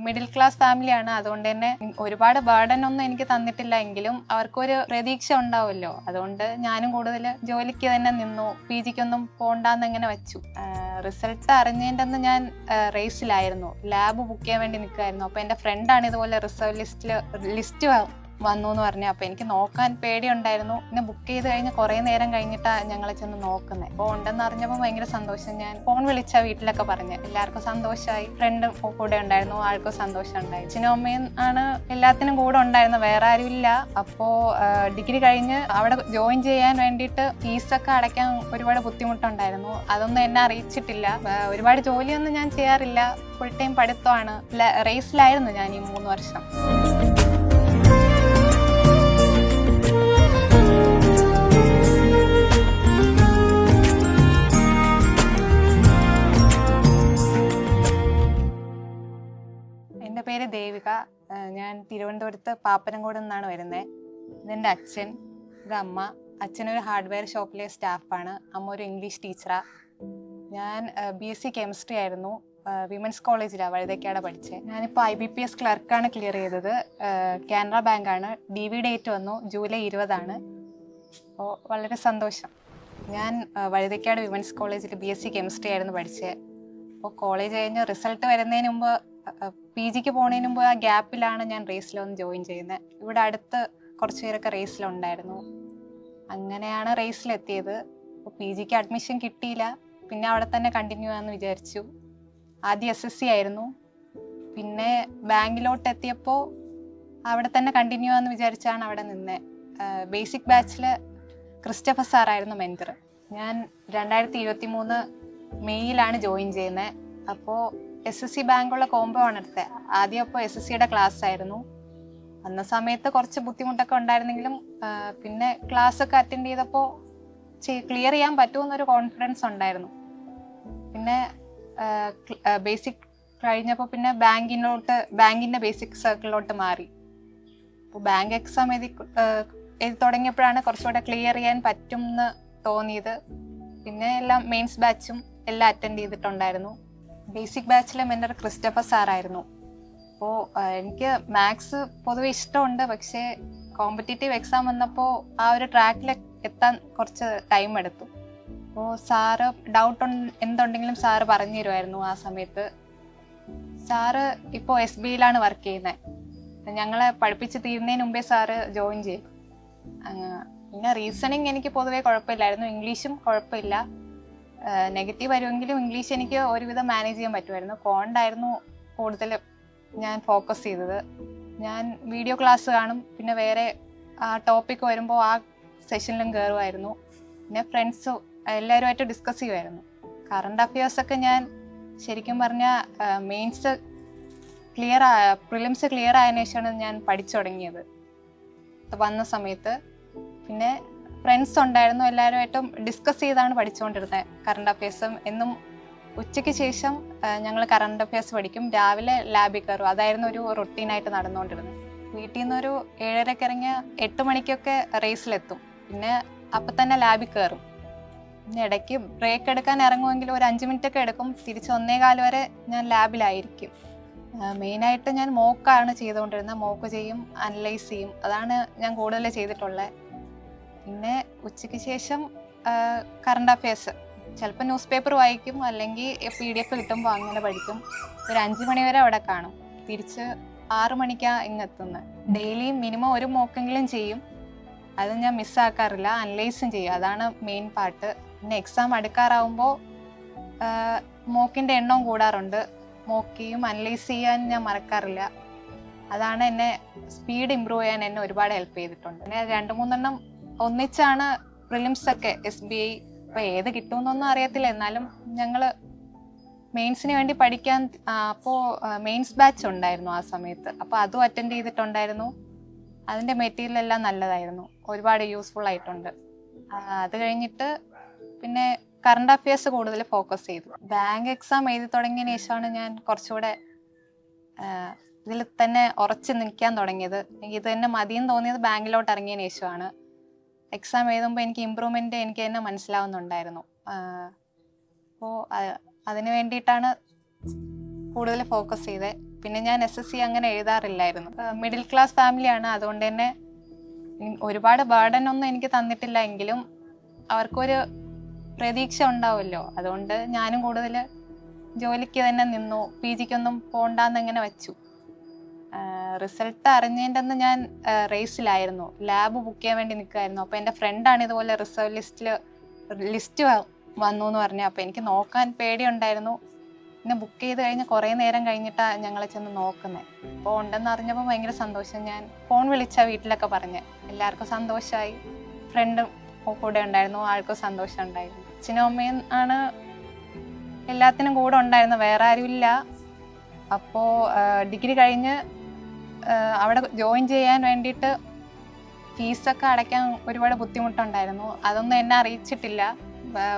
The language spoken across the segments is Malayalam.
മിഡിൽ ക്ലാസ് ഫാമിലിയാണ്. അതുകൊണ്ട് തന്നെ ഒരുപാട് ബർഡൻ ഒന്നും എനിക്ക് തന്നിട്ടില്ല. എങ്കിലും അവർക്കൊരു പ്രതീക്ഷ ഉണ്ടാവുമല്ലോ. അതുകൊണ്ട് ഞാനും കൂടുതൽ ജോലിക്ക് തന്നെ നിന്നു. PGക്കൊന്നും പോണ്ടെന്ന് ഇങ്ങനെ വെച്ചു. റിസൾട്ട് അറിഞ്ഞതിൻ്റെ അന്ന് ഞാൻ റേസിലായിരുന്നു. ലാബ് ബുക്ക് ചെയ്യാൻ വേണ്ടി നിൽക്കുമായിരുന്നു. അപ്പോൾ എൻ്റെ ഫ്രണ്ടാണ് ഇതുപോലെ റിസർവ് ലിസ്റ്റ് വന്നു എന്ന് പറഞ്ഞു. അപ്പോൾ എനിക്ക് നോക്കാൻ പേടിയുണ്ടായിരുന്നു. പിന്നെ ബുക്ക് ചെയ്ത് കഴിഞ്ഞ് കുറേ നേരം കഴിഞ്ഞിട്ടാണ് ഞങ്ങളെ ചെന്ന് നോക്കുന്നത്. അപ്പോൾ ഉണ്ടെന്ന് അറിഞ്ഞപ്പോൾ ഭയങ്കര സന്തോഷം. ഞാൻ ഫോൺ വിളിച്ച വീട്ടിലൊക്കെ പറഞ്ഞ് എല്ലാവർക്കും സന്തോഷമായി. ഫ്രണ്ട് കൂടെ ഉണ്ടായിരുന്നു, ആൾക്കും സന്തോഷം ഉണ്ടായി. അച്ഛനും അമ്മയും ആണ് എല്ലാത്തിനും കൂടെ ഉണ്ടായിരുന്നു, വേറെ ആരും ഇല്ല. അപ്പോൾ ഡിഗ്രി കഴിഞ്ഞ് അവിടെ ജോയിൻ ചെയ്യാൻ വേണ്ടിയിട്ട് ഫീസൊക്കെ അടയ്ക്കാൻ ഒരുപാട് ബുദ്ധിമുട്ടുണ്ടായിരുന്നു. അതൊന്നും എന്നെ അറിയിച്ചിട്ടില്ല. ഒരുപാട് ജോലിയൊന്നും ഞാൻ ചെയ്യാറില്ല, ഫുൾ ടൈം പഠിത്തമാണ്. റേസിലായിരുന്നു ഞാൻ ഈ 3 വർഷം. എൻ്റെ പേര് ദേവിക. ഞാൻ തിരുവനന്തപുരത്ത് പാപ്പനംകോട് നിന്നാണ് വരുന്നത്. ഇതെൻ്റെ അച്ഛൻ, ഇത് അമ്മ. അച്ഛനൊരു ഹാർഡ്വെയർ ഷോപ്പിലെ സ്റ്റാഫാണ്, അമ്മ ഒരു ഇംഗ്ലീഷ് ടീച്ചറാണ്. ഞാൻ BSc കെമിസ്ട്രി ആയിരുന്നു, വിമൻസ് കോളേജിലാണ് വഴുതക്കാട് പഠിച്ചത്. ഞാനിപ്പോൾ IBPS ക്ലർക്കാണ് ക്ലിയർ ചെയ്തത്. കാനറ ബാങ്കാണ്. DV ഡേറ്റ് വന്നു ജൂലൈ 20. അപ്പോൾ വളരെ സന്തോഷം. ഞാൻ വഴുതക്കാട് വിമൻസ് കോളേജിൽ BSc കെമിസ്ട്രി ആയിരുന്നു പഠിച്ചത്. അപ്പോൾ കോളേജ് കഴിഞ്ഞ് റിസൾട്ട് വരുന്നതിന് മുമ്പ് PGക്ക് പോകുന്നതിന് മുമ്പ് ആ ഗ്യാപ്പിലാണ് ഞാൻ റേസിലൊന്ന് ജോയിൻ ചെയ്യുന്നത്. ഇവിടെ അടുത്ത് കുറച്ച് പേരൊക്കെ റേസിലുണ്ടായിരുന്നു. അങ്ങനെയാണ് റേസിലെത്തിയത്. അപ്പോൾ PGക്ക് അഡ്മിഷൻ കിട്ടിയില്ല. പിന്നെ അവിടെ തന്നെ കണ്ടിന്യൂ ചെയ്യാമെന്ന് വിചാരിച്ചു. ആദ്യം SSC ആയിരുന്നു. പിന്നെ ബാങ്കിലോട്ട് എത്തിയപ്പോൾ അവിടെ തന്നെ കണ്ടിന്യൂ ചെയ്യാമെന്ന് വിചാരിച്ചാണ് അവിടെ നിന്നത്. ബേസിക് ബാച്ചിൽ ക്രിസ്റ്റഫർ സാറായിരുന്നു മെൻറ്റർ. ഞാൻ 2023 മെയ്യിലാണ് ജോയിൻ ചെയ്യുന്നത്. അപ്പോൾ SSC ബാങ്കുള്ള കോംബോ ആണ് എടുത്തത്. ആദ്യം അപ്പോൾ SSCയുടെ ക്ലാസ് ആയിരുന്നു. അന്ന സമയത്ത് കുറച്ച് ബുദ്ധിമുട്ടൊക്കെ ഉണ്ടായിരുന്നെങ്കിലും പിന്നെ ക്ലാസ് ഒക്കെ അറ്റൻഡ് ചെയ്തപ്പോൾ ക്ലിയർ ചെയ്യാൻ പറ്റുമെന്നൊരു കോൺഫിഡൻസ് ഉണ്ടായിരുന്നു. പിന്നെ ബേസിക് കഴിഞ്ഞപ്പോൾ പിന്നെ ബാങ്കിൻ്റെ ബേസിക് സർക്കിളിലോട്ട് മാറി. അപ്പോൾ ബാങ്ക് എക്സാം എഴുതി തുടങ്ങിയപ്പോഴാണ് കുറച്ചുകൂടെ ക്ലിയർ ചെയ്യാൻ പറ്റും എന്ന് തോന്നിയത്. പിന്നെ എല്ലാം മെയിൻസ് ബാച്ചും എല്ലാം അറ്റൻഡ് ചെയ്തിട്ടുണ്ടായിരുന്നു. ബേസിക് ബാച്ചിലെ മെൻറ്റർ ക്രിസ്റ്റഫർ സാറായിരുന്നു. അപ്പോൾ എനിക്ക് മാത്സ് പൊതുവെ ഇഷ്ടമുണ്ട്. പക്ഷേ കോമ്പറ്റേറ്റീവ് എക്സാം വന്നപ്പോൾ ആ ഒരു ട്രാക്കിൽ എത്താൻ കുറച്ച് ടൈം എടുത്തു. അപ്പോൾ സാറ് എന്തുണ്ടെങ്കിലും സാറ് പറഞ്ഞു തരുമായിരുന്നു ആ സമയത്ത്. സാറ് ഇപ്പോൾ SBIയിലാണ് വർക്ക് ചെയ്യുന്നത്. ഞങ്ങളെ പഠിപ്പിച്ച് തീരുന്നതിന് മുമ്പേ സാറ് ജോയിൻ ചെയ്തു. പിന്നെ റീസണിങ് എനിക്ക് പൊതുവേ കുഴപ്പമില്ലായിരുന്നു. ഇംഗ്ലീഷും കുഴപ്പമില്ല. നെഗറ്റീവ് വരുമെങ്കിലും ഇംഗ്ലീഷ് എനിക്ക് ഒരുവിധം മാനേജ് ചെയ്യാൻ പറ്റുമായിരുന്നു. കോണ്ടായിരുന്നു കൂടുതൽ ഞാൻ ഫോക്കസ് ചെയ്തത്. ഞാൻ വീഡിയോ ക്ലാസ് കാണും. പിന്നെ വേറെ ആ ടോപ്പിക്ക് വരുമ്പോൾ ആ സെഷനിലും കയറുമായിരുന്നു. പിന്നെ ഫ്രണ്ട്സ് എല്ലാവരുമായിട്ട് ഡിസ്കസ് ചെയ്യുമായിരുന്നു. കറണ്ട് അഫയേഴ്സൊക്കെ ഞാൻ ശരിക്കും പറഞ്ഞാൽ പ്രിലിംസ് ക്ലിയർ ആയതിനു ശേഷമാണ് ഞാൻ പഠിച്ചു തുടങ്ങിയത് വന്ന സമയത്ത്. പിന്നെ ഫ്രണ്ട്സ് ഉണ്ടായിരുന്നു, എല്ലാവരുമായിട്ടും ഡിസ്കസ് ചെയ്താണ് പഠിച്ചുകൊണ്ടിരുന്നത് കറണ്ട് അഫയേഴ്സും. എന്നും ഉച്ചയ്ക്ക് ശേഷം ഞങ്ങൾ കറണ്ട് അഫയേഴ്സ് പഠിക്കും, രാവിലെ ലാബിൽ കയറും. അതായിരുന്നു ഒരു റൊട്ടീനായിട്ട് നടന്നുകൊണ്ടിരുന്നത്. വീട്ടിൽ നിന്നൊരു 7:30 ഇറങ്ങിയ 8 മണിക്കൊക്കെ റേസിലെത്തും. പിന്നെ അപ്പം തന്നെ ലാബിൽ കയറും. പിന്നെ ഇടയ്ക്ക് ബ്രേക്ക് എടുക്കാൻ ഇറങ്ങുമെങ്കിലും ഒരു 5 മിനിറ്റൊക്കെ എടുക്കും. തിരിച്ച് 1:15 വരെ ഞാൻ ലാബിലായിരിക്കും. മെയിനായിട്ട് ഞാൻ മോക്കാണ് ചെയ്തുകൊണ്ടിരുന്നത്. മോക്ക് ചെയ്യും, അനലൈസ് ചെയ്യും. അതാണ് ഞാൻ കൂടുതൽ ചെയ്തിട്ടുള്ളത്. പിന്നെ ഉച്ചയ്ക്ക് ശേഷം കറണ്ട് അഫയേഴ്സ്, ചിലപ്പോൾ ന്യൂസ് പേപ്പർ വായിക്കും, അല്ലെങ്കിൽ PDF കിട്ടുമ്പോൾ അങ്ങനെ പഠിക്കും. ഒരു 5 മണി വരെ അവിടെ കാണും. തിരിച്ച് 6 മണിക്കാണ് ഇങ്ങെത്തുന്നത്. ഡെയിലി മിനിമം ഒരു മോക്കെങ്കിലും ചെയ്യും. അത് ഞാൻ മിസ്സാക്കാറില്ല. അനലൈസും ചെയ്യും, അതാണ് മെയിൻ പാർട്ട്. പിന്നെ എക്സാം അടുക്കാറാവുമ്പോൾ മോക്കിൻ്റെ എണ്ണവും കൂടാറുണ്ട്. മോക്ക് ചെയ്യും, അനലൈസ് ചെയ്യാൻ ഞാൻ മറക്കാറില്ല. അതാണ് എന്നെ സ്പീഡ് ഇമ്പ്രൂവ് ചെയ്യാൻ എന്നെ ഒരുപാട് ഹെൽപ്പ് ചെയ്തിട്ടുണ്ട്. പിന്നെ 2-3 എണ്ണം ഒന്നിച്ചാണ് പ്രിലിംസ് ഒക്കെ SBI. അപ്പോൾ ഏത് കിട്ടുമെന്നൊന്നും അറിയത്തില്ല. എന്നാലും ഞങ്ങൾ മെയിൻസിന് വേണ്ടി പഠിക്കാൻ അപ്പോൾ മെയിൻസ് ബാച്ച് ഉണ്ടായിരുന്നു ആ സമയത്ത്. അപ്പോൾ അതും അറ്റൻഡ് ചെയ്തിട്ടുണ്ടായിരുന്നു. അതിൻ്റെ മെറ്റീരിയൽ എല്ലാം നല്ലതായിരുന്നു, ഒരുപാട് യൂസ്ഫുൾ ആയിട്ടുണ്ട്. അത് കഴിഞ്ഞിട്ട് പിന്നെ കറണ്ട് അഫയേഴ്സ് കൂടുതൽ ഫോക്കസ് ചെയ്തു. ബാങ്ക് എക്സാം എഴുതി തുടങ്ങിയതിന് ശേഷമാണ് ഞാൻ കുറച്ചുകൂടെ ഇതിൽ തന്നെ ഉറച്ചു നിൽക്കാൻ തുടങ്ങിയത്. ഇത് തന്നെ മതിയെന്ന് തോന്നിയത് ബാങ്കിലോട്ട് ഇറങ്ങിയതിന് ശേഷമാണ്. എക്സാം എഴുതുമ്പോൾ എനിക്ക് ഇമ്പ്രൂവ്മെൻറ്റ് എനിക്ക് തന്നെ മനസ്സിലാവുന്നുണ്ടായിരുന്നു. അപ്പോൾ അതിന് വേണ്ടിയിട്ടാണ് കൂടുതൽ ഫോക്കസ് ചെയ്തത്. പിന്നെ ഞാൻ SSC അങ്ങനെ എഴുതാറില്ലായിരുന്നു. മിഡിൽ ക്ലാസ് ഫാമിലിയാണ്, അതുകൊണ്ട് തന്നെ ഒരുപാട് ബേർഡൻ ഒന്നും എനിക്ക് തന്നിട്ടില്ല. എങ്കിലും അവർക്കൊരു പ്രതീക്ഷ ഉണ്ടാവുമല്ലോ, അതുകൊണ്ട് ഞാനും കൂടുതൽ ജോലിക്ക് തന്നെ നിന്നു. PGക്കൊന്നും പോണ്ടെന്നിങ്ങനെ വെച്ചു. റിസൾട്ട് അറിഞ്ഞതിൻ്റെ അന്ന് ഞാൻ റേസിലായിരുന്നു, ലാബ് ബുക്ക് ചെയ്യാൻ വേണ്ടി നിൽക്കുമായിരുന്നു. അപ്പോൾ എൻ്റെ ഫ്രണ്ടാണ് ഇതുപോലെ റിസർവ് ലിസ്റ്റ് വന്നു എന്ന് പറഞ്ഞു. അപ്പോൾ എനിക്ക് നോക്കാൻ പേടിയുണ്ടായിരുന്നു. പിന്നെ ബുക്ക് ചെയ്ത് കഴിഞ്ഞ് കുറേ നേരം കഴിഞ്ഞിട്ടാണ് ഞങ്ങൾ ചെന്ന് നോക്കുന്നത്. അപ്പോൾ ഉണ്ടെന്ന് അറിഞ്ഞപ്പോൾ ഭയങ്കര സന്തോഷം. ഞാൻ ഫോൺ വിളിച്ച വീട്ടിലൊക്കെ പറഞ്ഞ് എല്ലാവർക്കും സന്തോഷമായി. ഫ്രണ്ടും കൂടെ ഉണ്ടായിരുന്നു, ആൾക്കും സന്തോഷം ഉണ്ടായിരുന്നു. അച്ഛനും അമ്മയും ആണ് എല്ലാത്തിനും കൂടെ ഉണ്ടായിരുന്നു, വേറെ ആരുമില്ല. അപ്പോൾ ഡിഗ്രി കഴിഞ്ഞ് അവിടെ ജോയിൻ ചെയ്യാൻ വേണ്ടിയിട്ട് ഫീസൊക്കെ അടയ്ക്കാൻ ഒരുപാട് ബുദ്ധിമുട്ടുണ്ടായിരുന്നു. അതൊന്നും എന്നെ അറിയിച്ചിട്ടില്ല.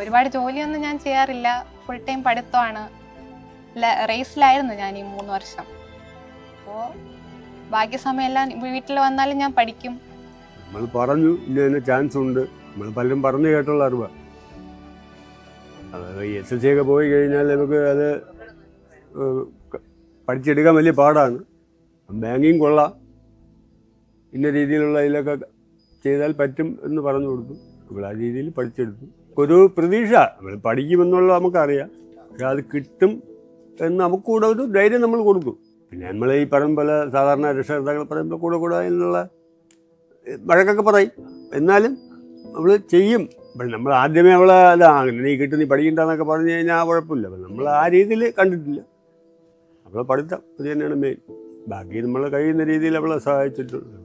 ഒരുപാട് ജോലിയൊന്നും ഞാൻ ചെയ്യാറില്ല, ഫുൾ ടൈം പഠിത്തമാണ്. റേസിലായിരുന്നു ഞാൻ ഈ 3 വർഷം. അപ്പോൾ ബാക്കി സമയമെല്ലാം വീട്ടിൽ വന്നാലും ഞാൻ പഠിക്കും. നമ്മൾ പറഞ്ഞു ഇന്ന ചാൻസ് ഉണ്ട്, നമ്മൾ പലരും പറഞ്ഞു കേട്ടുള്ള അറിവാണ്. അതായത് SSC ഒക്കെ പോയി കഴിഞ്ഞാൽ നമുക്ക് അത് പഠിച്ചെടുക്കാൻ വലിയ പാടാണ്. ബാങ്കിങ് കൊള്ളാം, ഇന്ന രീതിയിലുള്ള ഇതിലൊക്കെ ചെയ്താൽ പറ്റും എന്ന് പറഞ്ഞു കൊടുത്തു. നമ്മൾ ആ രീതിയിൽ പഠിച്ചെടുത്തു. ഒരു പ്രതീക്ഷ നമ്മൾ പഠിക്കുമെന്നുള്ളത് നമുക്കറിയാം, പക്ഷെ അത് കിട്ടും എന്ന് നമുക്ക് കൂടെ ഒരു ധൈര്യം നമ്മൾ കൊടുത്തു. പിന്നെ നമ്മൾ ഈ പറയുന്ന പോലെ സാധാരണ രക്ഷകർത്താക്കൾ പറയുമ്പോൾ കൂടെ എന്നുള്ള വഴക്കൊക്കെ പറയും, എന്നാലും നമ്മൾ ചെയ്യും. അപ്പം നമ്മൾ ആദ്യമേ അവളെ അങ്ങനെ നീ കിട്ടും, നീ പഠിക്കണ്ടെന്നൊക്കെ പറഞ്ഞു കഴിഞ്ഞാൽ കുഴപ്പമില്ല. അപ്പം നമ്മൾ ആ രീതിയിൽ കണ്ടിട്ടില്ല. അവളെ പഠിത്തം അത് തന്നെയാണ് മെയിൻ. ബാക്കി നമ്മൾ കഴിയുന്ന രീതിയിൽ അവളെ സഹായിച്ചിട്ടുണ്ട്.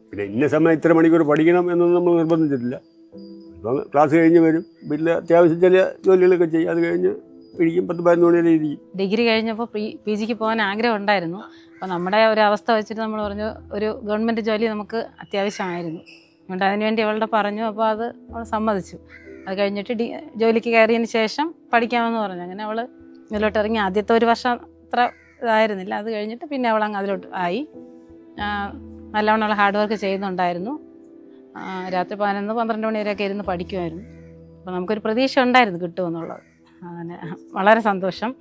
പിന്നെ ഇന്ന സമയം ഇത്ര മണിക്കൂർ പഠിക്കണം എന്നൊന്നും നമ്മൾ നിർബന്ധിച്ചിട്ടില്ല. ഇപ്പം ക്ലാസ് കഴിഞ്ഞ് വരും, വീട്ടിൽ അത്യാവശ്യം ചില ജോലികളൊക്കെ ചെയ്യും, അത് കഴിഞ്ഞ് പിടിക്കും 10-11 മണി വരെ ഇരിക്കും. ഡിഗ്രി കഴിഞ്ഞപ്പോൾ PGക്ക് പോകാൻ ആഗ്രഹം ഉണ്ടായിരുന്നു. അപ്പോൾ നമ്മുടെ ഒരു അവസ്ഥ വെച്ചിട്ട് നമ്മൾ പറഞ്ഞു ഒരു ഗവൺമെൻറ് ജോലി നമുക്ക് അത്യാവശ്യമായിരുന്നു. അതുകൊണ്ട് അതിനുവേണ്ടി അവളുടെ പറഞ്ഞു. അപ്പോൾ അത് അവൾ സമ്മതിച്ചു. അത് കഴിഞ്ഞിട്ട് ജോലിക്ക് കയറിയതിന് ശേഷം പഠിക്കാമെന്ന് പറഞ്ഞു. അങ്ങനെ അവൾ ഇതിലോട്ട് ഇറങ്ങി. ആദ്യത്തെ ഒരു വർഷം അത്ര ഇതായിരുന്നില്ല. അത് കഴിഞ്ഞിട്ട് പിന്നെ അവൾ അങ്ങ് അതിലോട്ട് ആയി. നല്ലവണ്ണം അവൾ ഹാർഡ് വർക്ക് ചെയ്യുന്നുണ്ടായിരുന്നു. രാത്രി 11-12 മണി വരെയൊക്കെ ഇരുന്ന് പഠിക്കുമായിരുന്നു. അപ്പോൾ നമുക്കൊരു പ്രതീക്ഷ ഉണ്ടായിരുന്നു കിട്ടുമെന്നുള്ളത്. അങ്ങനെ വളരെ സന്തോഷം.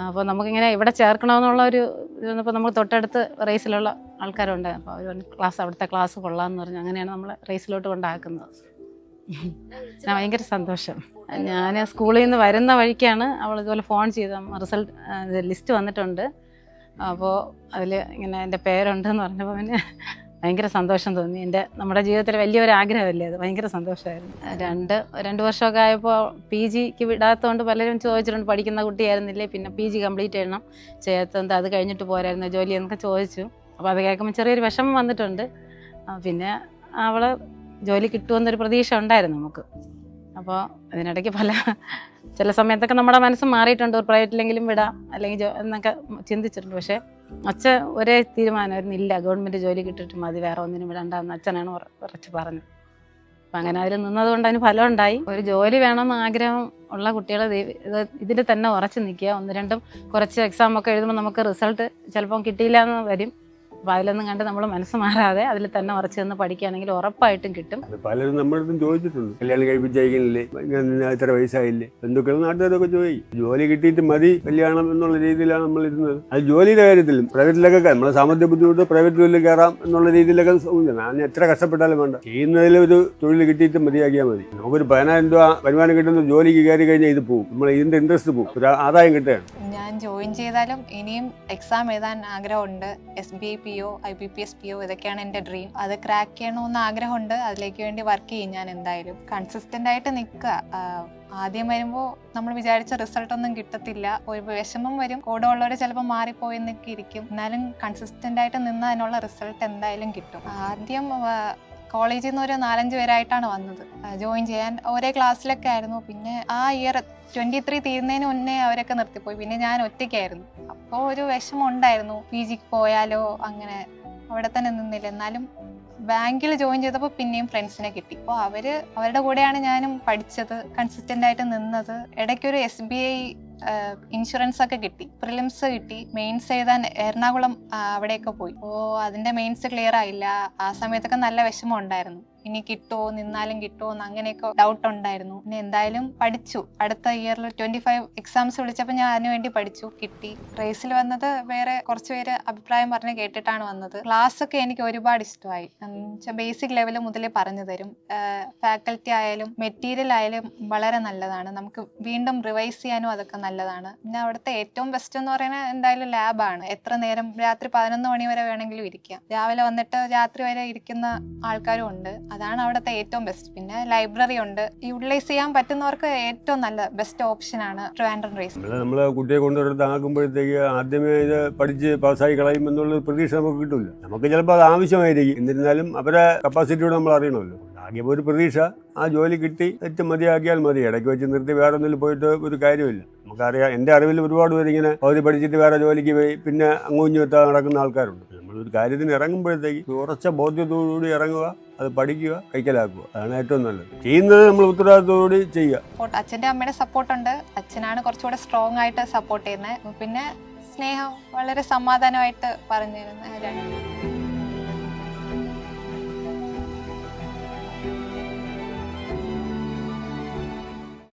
അപ്പോൾ നമുക്കിങ്ങനെ ഇവിടെ ചേർക്കണമെന്നുള്ള ഒരു ഇത് വന്നപ്പോൾ നമ്മൾ തൊട്ടടുത്ത് റേസിലുള്ള ആൾക്കാരുണ്ട്. അപ്പോൾ അവർ അവിടുത്തെ ക്ലാസ് കൊള്ളാമെന്ന് പറഞ്ഞു. അങ്ങനെയാണ് നമ്മൾ റേസിലോട്ട് കൊണ്ടാക്കുന്നത്. ഞാൻ ഭയങ്കര സന്തോഷം. ഞാൻ സ്കൂളിൽ നിന്ന് വരുന്ന വഴിക്കാണ് അവൾ ഇതുപോലെ ഫോൺ ചെയ്ത റിസൾട്ട് ലിസ്റ്റ് വന്നിട്ടുണ്ട്, അപ്പോൾ അതിൽ ഇങ്ങനെ എൻ്റെ പേരുണ്ടെന്ന് പറഞ്ഞപ്പോൾ പിന്നെ ഭയങ്കര സന്തോഷം തോന്നി. നമ്മുടെ ജീവിതത്തിൽ വലിയൊരു ആഗ്രഹമല്ലേ അത്, ഭയങ്കര സന്തോഷമായിരുന്നു. 2 വർഷമൊക്കെ ആയപ്പോൾ PGക്ക് വിടാത്തതുകൊണ്ട് പലരും ചോദിച്ചിട്ടുണ്ട്, പഠിക്കുന്ന കുട്ടിയായിരുന്നില്ലേ, പിന്നെ PG കംപ്ലീറ്റ് ചെയ്യണം, ചെയ്യാത്തത് അത് കഴിഞ്ഞിട്ട് പോരായിരുന്നു ജോലി എന്നൊക്കെ ചോദിച്ചു. അപ്പോൾ അത് കേൾക്കുമ്പോൾ ചെറിയൊരു വിഷമം വന്നിട്ടുണ്ട്. പിന്നെ അവൾ ജോലി കിട്ടുമെന്നൊരു പ്രതീക്ഷ ഉണ്ടായിരുന്നു നമുക്ക്. അപ്പോൾ അതിനിടയ്ക്ക് ചില സമയത്തൊക്കെ നമ്മുടെ മനസ്സ് മാറിയിട്ടുണ്ട്, പ്രൈവറ്റിലെങ്കിലും വിടാം അല്ലെങ്കിൽ എന്നൊക്കെ ചിന്തിച്ചിട്ടുണ്ട്. പക്ഷേ അച്ഛൻ ഒരേ തീരുമാനമായിരുന്നു, ഇല്ല ഗവൺമെൻറ് ജോലി കിട്ടിയിട്ട് മതി, വേറെ ഒന്നിനും വിടണ്ടെന്ന് അച്ഛനാണ് ഉറച്ച് പറഞ്ഞത്. അപ്പം അങ്ങനെ അതിൽ നിന്നതുകൊണ്ട് അതിന് ഫലം ഉണ്ടായി. ഒരു ജോലി വേണമെന്ന് ആഗ്രഹം ഉള്ള കുട്ടികൾ ഇതിൽ തന്നെ ഉറച്ച് നിൽക്കുക. 1-2 കുറച്ച് എക്സാമൊക്കെ എഴുതുമ്പോൾ നമുക്ക് റിസൾട്ട് ചിലപ്പം കിട്ടിയില്ല എന്ന് വരും. അപ്പോൾ അതിലൊന്നും കണ്ട് നമ്മൾ മനസ്സ് മാറാതെ അതിൽ തന്നെ ഉറച്ച് നിന്ന് പഠിക്കുകയാണെങ്കിൽ ഉറപ്പായിട്ടും കിട്ടും. പലരും നമ്മുടെ അടുത്തും ചോദിച്ചിട്ടുണ്ട്, കല്യാണം കഴിപ്പിച്ചയക്കുന്നില്ലേ, ഇത്ര വയസ്സായില്ലേ, ബന്ധുക്കളും നാട്ടുകാരൊക്കെ ചോദിക്കും. ജോലി കിട്ടിയിട്ട് മതി കല്യാണം എന്നുള്ള രീതിയിലാണ് നമ്മൾ ഇരുന്നത്. അത് ജോലിയുടെ കാര്യത്തിലും പ്രൈവറ്റിലൊക്കെ നമ്മളെ സാമ്പത്തിക ബുദ്ധിമുട്ട് പ്രൈവറ്റ് ജോലിയിൽ കയറാം എന്നുള്ള രീതിയിലൊക്കെ ഞാൻ എത്ര കഷ്ടപ്പെട്ടാലും വേണ്ട, ചെയ്യുന്നതിലൊരു തൊഴിൽ കിട്ടിയിട്ട് മതിയാക്കിയാൽ മതി. നമുക്കൊരു 10,000 രൂപ വരുമാനം കിട്ടുന്ന ജോലിക്ക് കയറി കഴിഞ്ഞാൽ ഇത് പോകും, നമ്മൾ ഇതിന്റെ ഇൻട്രസ്റ്റ് പോകും, ഒരു ആദായം കിട്ടുകയാണ്. ഞാൻ ജോയിൻ ചെയ്താലും ഇനിയും എക്സാം എഴുതാൻ ആഗ്രഹമുണ്ട്. SBI PO, IBPS PO ഇതൊക്കെയാണ് എൻ്റെ ഡ്രീം. അത് ക്രാക്ക് ചെയ്യണമെന്ന് ആഗ്രഹമുണ്ട്. അതിലേക്ക് വേണ്ടി വർക്ക് ചെയ്യും ഞാൻ എന്തായാലും. കൺസിസ്റ്റൻ്റ് ആയിട്ട് നിൽക്കുക. ആദ്യം വരുമ്പോൾ നമ്മൾ വിചാരിച്ച റിസൾട്ട് ഒന്നും കിട്ടത്തില്ല, ഒരു വിഷമം വരും, കൂടെ ഉള്ളവർ ചിലപ്പോൾ മാറിപ്പോയെന്നൊക്കെ ഇരിക്കും. എന്നാലും കൺസിസ്റ്റൻ്റ് ആയിട്ട് നിന്ന് അതിനുള്ള റിസൾട്ട് എന്തായാലും കിട്ടും. ആദ്യം കോളേജിൽ നിന്ന് ഒരു 4-5 പേരായിട്ടാണ് വന്നത് ജോയിൻ ചെയ്യാൻ. ഒരേ ക്ലാസ്സിലൊക്കെ ആയിരുന്നു. പിന്നെ ആ ഇയർ 23 തീരുന്നതിന് മുന്നേ അവരൊക്കെ നിർത്തിപ്പോയി. പിന്നെ ഞാൻ ഒറ്റയ്ക്കായിരുന്നു. അപ്പോൾ ഒരു വിഷമം ഉണ്ടായിരുന്നു, PGക്ക് പോയാലോ, അങ്ങനെ അവിടെ തന്നെ നിന്നില്ല. എന്നാലും ബാങ്കിൽ ജോയിൻ ചെയ്തപ്പോൾ പിന്നെയും ഫ്രണ്ട്സിനെ കിട്ടി. അപ്പോൾ അവരുടെ കൂടെയാണ് ഞാനും പഠിച്ചത്, കൺസിസ്റ്റൻ്റ് ആയിട്ട് നിന്നത്. ഇടയ്ക്കൊരു SBI ഇൻഷുറൻസ് ഒക്കെ കിട്ടി, പ്രിലിംസ് കിട്ടി, മെയിൻസ് എഴുതാൻ എറണാകുളം അവിടെയൊക്കെ പോയി. അതിന്റെ മെയിൻസ് ക്ലിയർ ആയില്ല. ആ സമയത്തൊക്കെ നല്ല വിഷമം ഉണ്ടായിരുന്നു. ഇനി കിട്ടുമോ, നിന്നാലും കിട്ടുമോ എന്ന് അങ്ങനെയൊക്കെ ഡൗട്ട് ഉണ്ടായിരുന്നു. പിന്നെ എന്തായാലും പഠിച്ചു. അടുത്ത ഇയറിൽ 25 എക്സാംസ് വിളിച്ചപ്പോൾ ഞാൻ അതിനു വേണ്ടി പഠിച്ചു, കിട്ടി. റേസിൽ വന്നത് വേറെ കുറച്ച് പേര് അഭിപ്രായം പറഞ്ഞ് കേട്ടിട്ടാണ് വന്നത്. ക്ലാസ് ഒക്കെ എനിക്ക് ഒരുപാട് ഇഷ്ടമായി. ബേസിക് ലെവൽ മുതലേ പറഞ്ഞു തരും. ഫാക്കൽറ്റി ആയാലും മെറ്റീരിയൽ ആയാലും വളരെ നല്ലതാണ്. നമുക്ക് വീണ്ടും റിവൈസ് ചെയ്യാനും അതൊക്കെ നല്ലതാണ്. പിന്നെ അവിടുത്തെ ഏറ്റവും ബെസ്റ്റ് എന്ന് പറയുന്നത് എന്തായാലും ലാബാണ്. എത്ര നേരം, രാത്രി 11 മണി വരെ വേണമെങ്കിലും ഇരിക്കാം. രാവിലെ വന്നിട്ട് രാത്രി വരെ ഇരിക്കുന്ന ആൾക്കാരും ഉണ്ട്. അതാണ് അവിടുത്തെ ഏറ്റവും ബെസ്റ്റ്. പിന്നെ ലൈബ്രറി ഉണ്ട്. യൂട്ടിലൈസ് ചെയ്യാൻ പറ്റുന്നവർക്ക് ഏറ്റവും നല്ല ബെസ്റ്റ് ഓപ്ഷനാണ് ട്രിവാൻഡ്രം റേസ്. നമ്മളെ കുട്ടിയെ കൊണ്ടുവരുന്നത് ആക്കുമ്പോഴത്തേക്ക് ആദ്യമേ ഇത് പഠിച്ച് പാസ്സായി കളയും എന്നുള്ള പ്രതീക്ഷ നമുക്ക് കിട്ടില്ല. നമുക്ക് ചിലപ്പോൾ അത് ആവശ്യമായിരിക്കും. എന്നിരുന്നാലും അവരെ കപ്പാസിറ്റിയോട് നമ്മൾ അറിയണമല്ലോ. ആകെ ഒരു പ്രതീക്ഷ, ആ ജോലി കിട്ടി ഏറ്റവും മതിയാക്കിയാൽ മതി. ഇടയ്ക്ക് വെച്ച് നിർത്തി വേറെ ഒന്നിൽ പോയിട്ട് ഒരു കാര്യമില്ല. നമുക്കറിയാം, എൻ്റെ അറിവിൽ ഒരുപാട് പേര് ഇങ്ങനെ പകുതി പഠിച്ചിട്ട് വേറെ ജോലിക്ക് പോയി പിന്നെ അങ്ങോഞ്ഞു എത്താൻ നടക്കുന്ന ആൾക്കാരുണ്ട്. നമ്മളൊരു കാര്യത്തിന് ഇറങ്ങുമ്പോഴത്തേക്ക് ഉറച്ച ബോധ്യത്തോടുകൂടി ഇറങ്ങുക, അത് പഠിക്കുക, കൈക്കലാക്കുക. അതാണ് ഏറ്റവും നല്ലത്. ചെയ്യുന്നത് നമ്മൾ ഉത്തരവാദിത്തോടുകൂടി ചെയ്യുക. അച്ഛൻ്റെ അമ്മയുടെ സപ്പോർട്ടുണ്ട്. അച്ഛനാണ് കുറച്ചുകൂടെ സ്ട്രോങ് ആയിട്ട് സപ്പോർട്ട് ചെയ്യുന്നത്. പിന്നെ സ്നേഹം, വളരെ സമാധാനമായിട്ട് പറഞ്ഞിരുന്നത്.